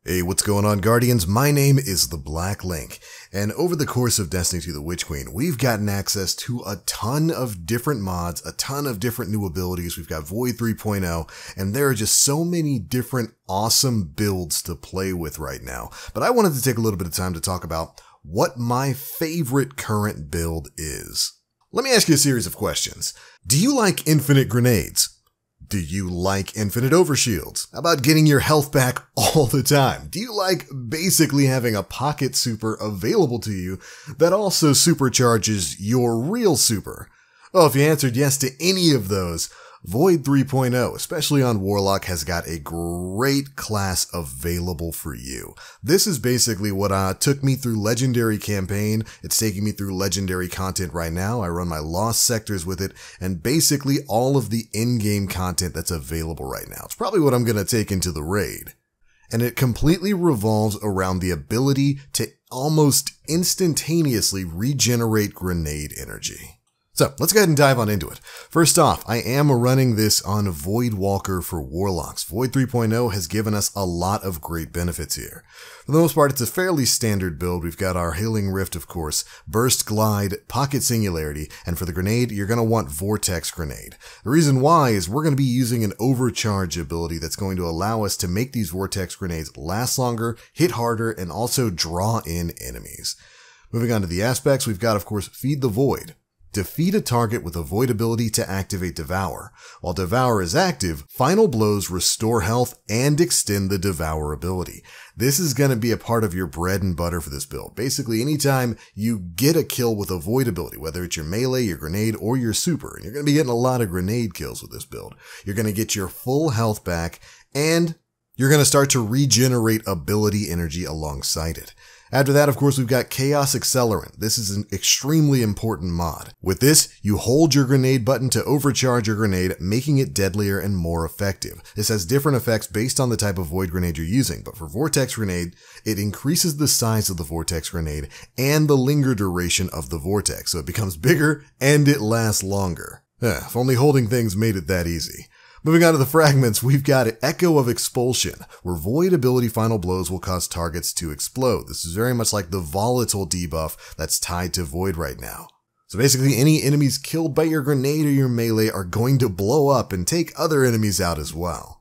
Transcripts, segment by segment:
Hey, what's going on, Guardians? My name is the Black Link, and over the course of Destiny 2 the Witch Queen, we've gotten access to a ton of different mods, a ton of different new abilities. We've got Void 3.0, and there are just so many different awesome builds to play with right now. But I wanted to take a little bit of time to talk about what my favorite current build is. Let me ask you a series of questions. Do you like infinite grenades? Do you like infinite overshields? How about getting your health back all the time? Do you like basically having a pocket super available to you that also supercharges your real super? Well, if you answered yes to any of those, Void 3.0, especially on Warlock, has got a great class available for you. This is basically what took me through Legendary campaign. It's taking me through Legendary content right now. I run my Lost sectors with it, and basically all of the in-game content that's available right now. It's probably what I'm going to take into the raid. And it completely revolves around the ability to almost instantaneously regenerate grenade energy. So let's go ahead and dive on into it. First off, I am running this on Void Walker for Warlocks. Void 3.0 has given us a lot of great benefits here. For the most part, it's a fairly standard build. We've got our Healing Rift, of course, Burst Glide, Pocket Singularity, and for the grenade, you're going to want Vortex Grenade. The reason why is we're going to be using an overcharge ability that's going to allow us to make these Vortex Grenades last longer, hit harder, and also draw in enemies. Moving on to the aspects, we've got, of course, Feed the Void. Defeat a target with a Void ability to activate Devour. While Devour is active, Final Blows restore health and extend the Devour ability. This is going to be a part of your bread and butter for this build. Basically, anytime you get a kill with a Void ability, whether it's your melee, your grenade, or your super, and you're going to be getting a lot of grenade kills with this build, you're going to get your full health back, and you're going to start to regenerate ability energy alongside it. After that, of course, we've got Chaos Accelerant. This is an extremely important mod. With this, you hold your grenade button to overcharge your grenade, making it deadlier and more effective. This has different effects based on the type of Void Grenade you're using, but for Vortex Grenade, it increases the size of the Vortex Grenade and the linger duration of the Vortex, so it becomes bigger and it lasts longer. If only holding things made it that easy. Moving on to the fragments, we've got Echo of Expulsion, where Void ability Final Blows will cause targets to explode. This is very much like the volatile debuff that's tied to Void right now. So basically, any enemies killed by your grenade or your melee are going to blow up and take other enemies out as well.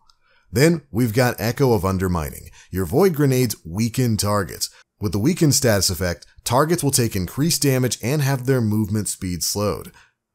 Then we've got Echo of Undermining. Your Void grenades weaken targets. With the weaken status effect, targets will take increased damage and have their movement speed slowed.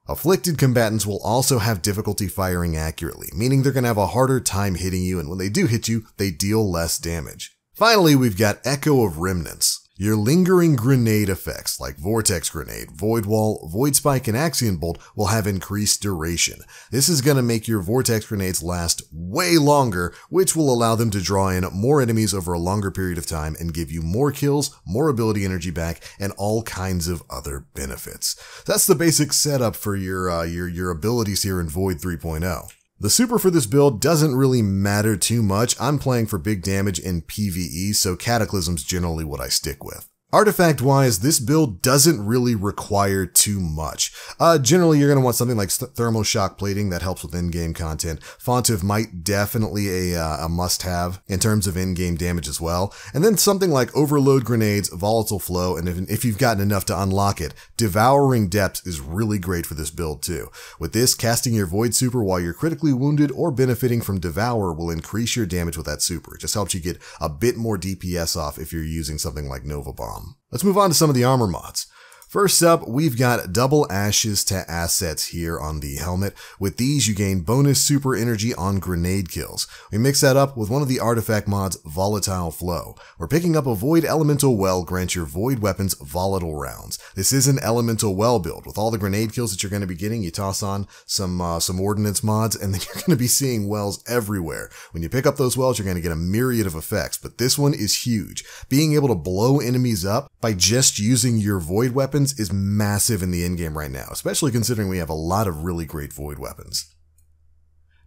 Afflicted combatants will also have difficulty firing accurately, meaning they're going to have a harder time hitting you, and when they do hit you, they deal less damage. Finally, we've got Echo of Remnants. Your lingering grenade effects like Vortex Grenade, Void Wall, Void Spike, and Axion Bolt will have increased duration. This is going to make your Vortex Grenades last way longer, which will allow them to draw in more enemies over a longer period of time and give you more kills, more ability energy back, and all kinds of other benefits. That's the basic setup for your abilities here in Void 3.0. The super for this build doesn't really matter too much. I'm playing for big damage in PvE, so Cataclysm's generally what I stick with. Artifact-wise, this build doesn't really require too much. Generally, you're going to want something like Thermal Shock Plating that helps with in-game content. Font of Might, definitely a must-have in terms of in-game damage as well. And then something like Overload Grenades, Volatile Flow, and if you've gotten enough to unlock it, Devouring Depths is really great for this build too. With this, casting your Void Super while you're critically wounded or benefiting from Devour will increase your damage with that super. It just helps you get a bit more DPS off if you're using something like Nova Bomb. Let's move on to some of the armor mods. First up, we've got double ashes to assets here on the helmet. With these, you gain bonus super energy on grenade kills. We mix that up with one of the artifact mods, Volatile Flow. We're picking up a Void Elemental Well grants your Void weapons volatile rounds. This is an Elemental Well build. With all the grenade kills that you're going to be getting, you toss on some ordnance mods, and then you're going to be seeing wells everywhere. When you pick up those wells, you're going to get a myriad of effects, but this one is huge. Being able to blow enemies up by just using your Void weapons is massive in the endgame right now, especially considering we have a lot of really great Void weapons.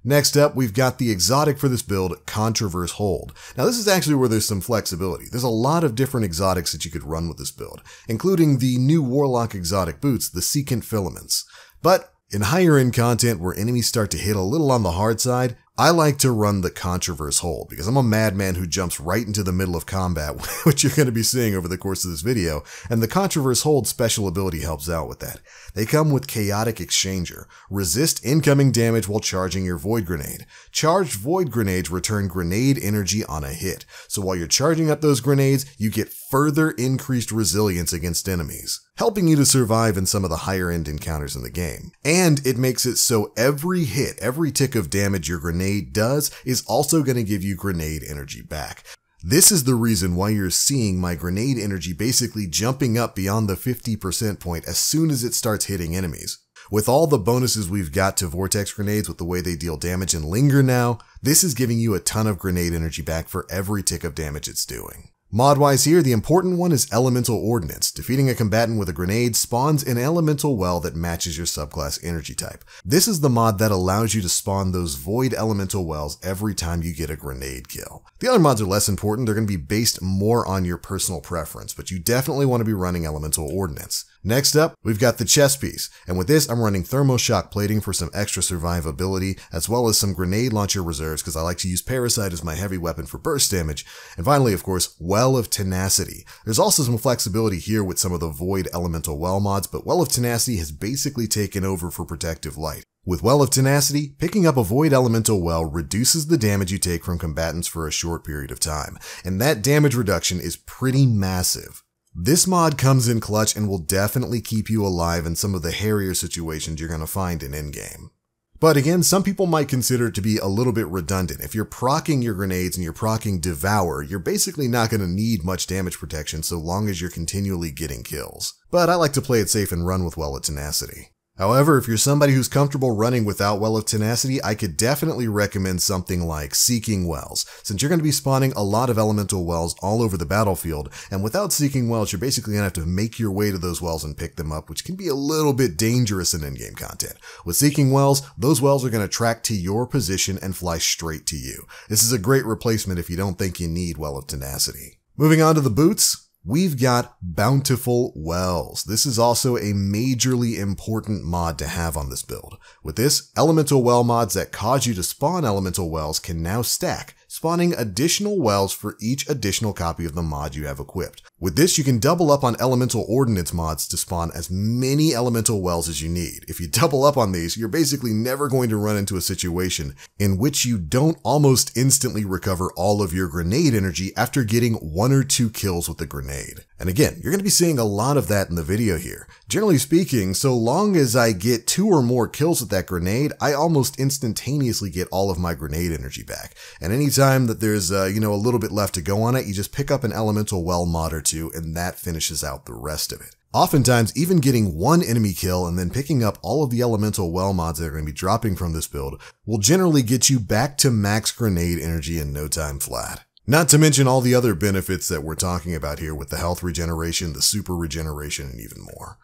Next up, we've got the exotic for this build, CONTRAVERSE Hold. Now this is actually where there's some flexibility. There's a lot of different exotics that you could run with this build, including the new Warlock exotic boots, the Secant Filaments. But in higher end content where enemies start to hit a little on the hard side, I like to run the CONTRAVERSE hold because I'm a madman who jumps right into the middle of combat, which you're going to be seeing over the course of this video, and the CONTRAVERSE hold special ability helps out with that. They come with Chaotic Exchanger. Resist incoming damage while charging your Void Grenade. Charged Void Grenades return grenade energy on a hit, so while you're charging up those grenades, you get further increased resilience against enemies, helping you to survive in some of the higher end encounters in the game. And it makes it so every hit, every tick of damage your grenade does is also going to give you grenade energy back. This is the reason why you're seeing my grenade energy basically jumping up beyond the 50% point as soon as it starts hitting enemies. With all the bonuses we've got to Vortex Grenades with the way they deal damage and linger now, this is giving you a ton of grenade energy back for every tick of damage it's doing. Mod-wise here, the important one is Elemental Ordnance. Defeating a combatant with a grenade spawns an elemental well that matches your subclass energy type. This is the mod that allows you to spawn those void elemental wells every time you get a grenade kill. The other mods are less important, they're going to be based more on your personal preference, but you definitely want to be running Elemental Ordnance. Next up, we've got the chest piece, and with this I'm running Thermoshock Plating for some extra survivability, as well as some grenade launcher reserves because I like to use Parasite as my heavy weapon for burst damage, and finally of course, Well of Tenacity. There's also some flexibility here with some of the Void Elemental Well mods, but Well of Tenacity has basically taken over for Protective Light. With Well of Tenacity, picking up a Void Elemental Well reduces the damage you take from combatants for a short period of time, and that damage reduction is pretty massive. This mod comes in clutch and will definitely keep you alive in some of the hairier situations you're going to find in endgame. But again, some people might consider it to be a little bit redundant. If you're proccing your grenades and you're proccing Devour, you're basically not going to need much damage protection so long as you're continually getting kills. But I like to play it safe and run with Well of Tenacity. However, if you're somebody who's comfortable running without Well of Tenacity, I could definitely recommend something like Seeking Wells, since you're going to be spawning a lot of elemental wells all over the battlefield, and without Seeking Wells, you're basically going to have to make your way to those wells and pick them up, which can be a little bit dangerous in endgame content. With Seeking Wells, those wells are going to track to your position and fly straight to you. This is a great replacement if you don't think you need Well of Tenacity. Moving on to the boots. We've got Bountiful Wells. This is also a majorly important mod to have on this build. With this, elemental well mods that cause you to spawn elemental wells can now stack, spawning additional wells for each additional copy of the mod you have equipped. With this, you can double up on elemental ordnance mods to spawn as many elemental wells as you need. If you double up on these, you're basically never going to run into a situation in which you don't almost instantly recover all of your grenade energy after getting 1 or 2 kills with the grenade. And again, you're going to be seeing a lot of that in the video here. Generally speaking, so long as I get 2 or more kills with that grenade, I almost instantaneously get all of my grenade energy back. And anytime that there's a little bit left to go on it, you just pick up an elemental well mod or 2 and that finishes out the rest of it. Oftentimes, even getting 1 enemy kill and then picking up all of the elemental well mods that are going to be dropping from this build will generally get you back to max grenade energy in no time flat. Not to mention all the other benefits that we're talking about here with the health regeneration, the super regeneration, and even more.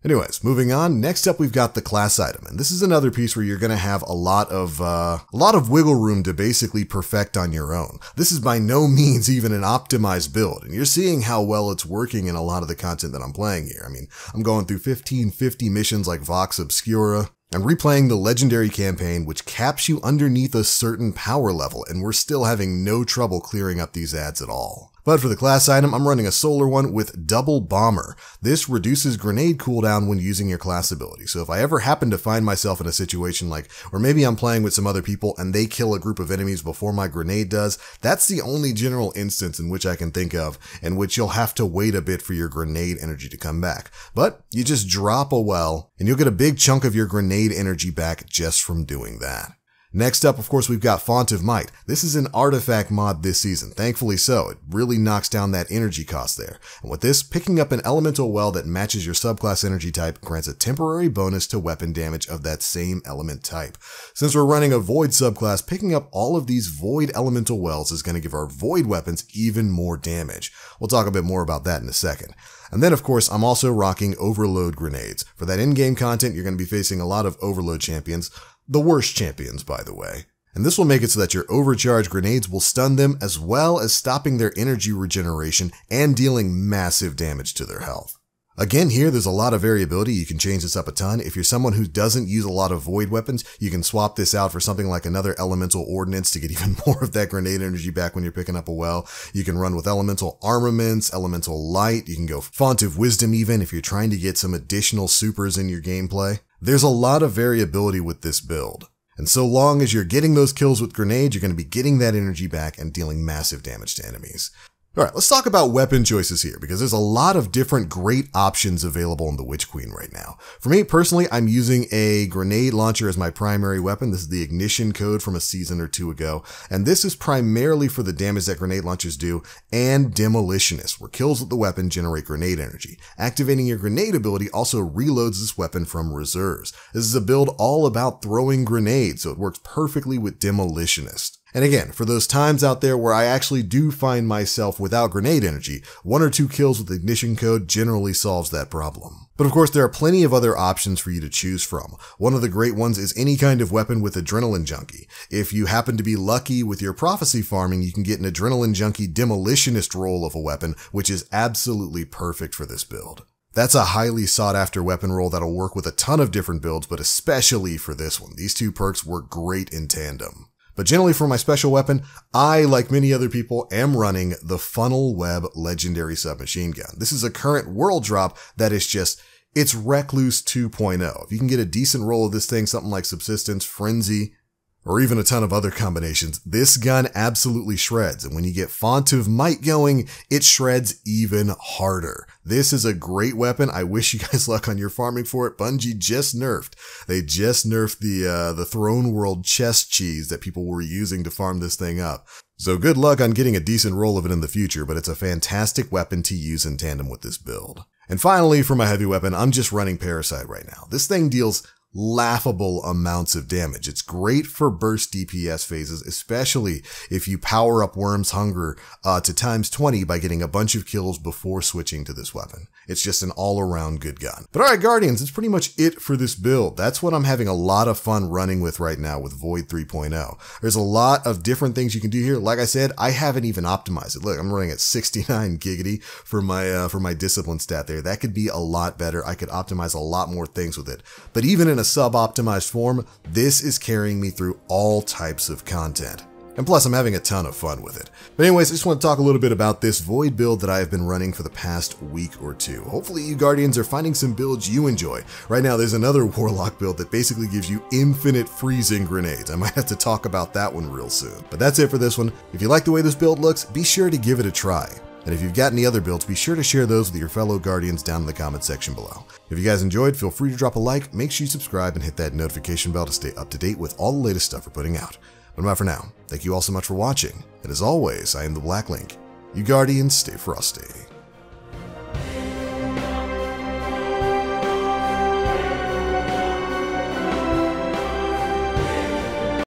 Anyways, moving on, next up we've got the class item, and this is another piece where you're going to have a lot of wiggle room to basically perfect on your own. This is by no means even an optimized build, and you're seeing how well it's working in a lot of the content that I'm playing here. I mean, I'm going through 1550 missions like Vox Obscura, and replaying the legendary campaign, which caps you underneath a certain power level, and we're still having no trouble clearing up these ads at all. But for the class item, I'm running a solar one with Double Bomber. This reduces grenade cooldown when using your class ability. So if I ever happen to find myself in a situation like where maybe I'm playing with some other people and they kill a group of enemies before my grenade does, that's the only general instance in which I can think of in which you'll have to wait a bit for your grenade energy to come back. But you just drop a well and you'll get a big chunk of your grenade energy back just from doing that. Next up, of course, we've got Font of Might. This is an artifact mod this season, thankfully so. It really knocks down that energy cost there. And with this, picking up an elemental well that matches your subclass energy type grants a temporary bonus to weapon damage of that same element type. Since we're running a Void subclass, picking up all of these Void elemental wells is going to give our Void weapons even more damage. We'll talk a bit more about that in a second. And then, of course, I'm also rocking Overload grenades. For that in-game content, you're going to be facing a lot of Overload champions. The worst champions, by the way. And this will make it so that your overcharged grenades will stun them as well as stopping their energy regeneration and dealing massive damage to their health. Again, here, there's a lot of variability. You can change this up a ton. If you're someone who doesn't use a lot of void weapons, you can swap this out for something like another elemental ordnance to get even more of that grenade energy back when you're picking up a well. You can run with elemental armaments, elemental light. You can go font of wisdom even if you're trying to get some additional supers in your gameplay. There's a lot of variability with this build. And so long as you're getting those kills with grenades, you're going to be getting that energy back and dealing massive damage to enemies. Alright, let's talk about weapon choices here, because there's a lot of different great options available in the Witch Queen right now. For me, personally, I'm using a grenade launcher as my primary weapon. This is the ignition code from a season or two ago, and this is primarily for the damage that grenade launchers do, and Demolitionist, where kills with the weapon generate grenade energy. Activating your grenade ability also reloads this weapon from reserves. This is a build all about throwing grenades, so it works perfectly with Demolitionist. And again, for those times out there where I actually do find myself without grenade energy, 1 or 2 kills with ignition code generally solves that problem. But of course, there are plenty of other options for you to choose from. One of the great ones is any kind of weapon with Adrenaline Junkie. If you happen to be lucky with your prophecy farming, you can get an Adrenaline Junkie Demolitionist roll of a weapon, which is absolutely perfect for this build. That's a highly sought after weapon roll that'll work with a ton of different builds, but especially for this one. These two perks work great in tandem. But generally for my special weapon, I, like many other people, am running the Funnel Web Legendary Submachine Gun. This is a current world drop that is just, it's Recluse 2.0. If you can get a decent roll of this thing, something like Subsistence, Frenzy, or even a ton of other combinations, this gun absolutely shreds. And when you get Font of Might going, it shreds even harder. This is a great weapon. I wish you guys luck on your farming for it. Bungie just nerfed. They just nerfed the Throne World chest cheese that people were using to farm this thing up. So good luck on getting a decent roll of it in the future, but it's a fantastic weapon to use in tandem with this build. And finally, for my heavy weapon, I'm just running Parasite right now. This thing deals laughable amounts of damage. It's great for burst DPS phases, especially if you power up Worm's Hunger to times 20 by getting a bunch of kills before switching to this weapon. It's just an all-around good gun. But alright, Guardians, that's pretty much it for this build. That's what I'm having a lot of fun running with right now with Void 3.0. There's a lot of different things you can do here. Like I said, I haven't even optimized it. Look, I'm running at 69 giggity for my discipline stat there. That could be a lot better. I could optimize a lot more things with it. But even in a sub-optimized form, this is carrying me through all types of content. And plus, I'm having a ton of fun with it. But anyways, I just want to talk a little bit about this Void build that I have been running for the past week or two. Hopefully you Guardians are finding some builds you enjoy. Right now, there's another Warlock build that basically gives you infinite freezing grenades. I might have to talk about that one real soon. But that's it for this one. If you like the way this build looks, be sure to give it a try. And if you've got any other builds, be sure to share those with your fellow Guardians down in the comment section below. If you guys enjoyed, feel free to drop a like, make sure you subscribe, and hit that notification bell to stay up to date with all the latest stuff we're putting out. But I'm out for now. Thank you all so much for watching, and as always, I am the Black Link. You Guardians, stay frosty.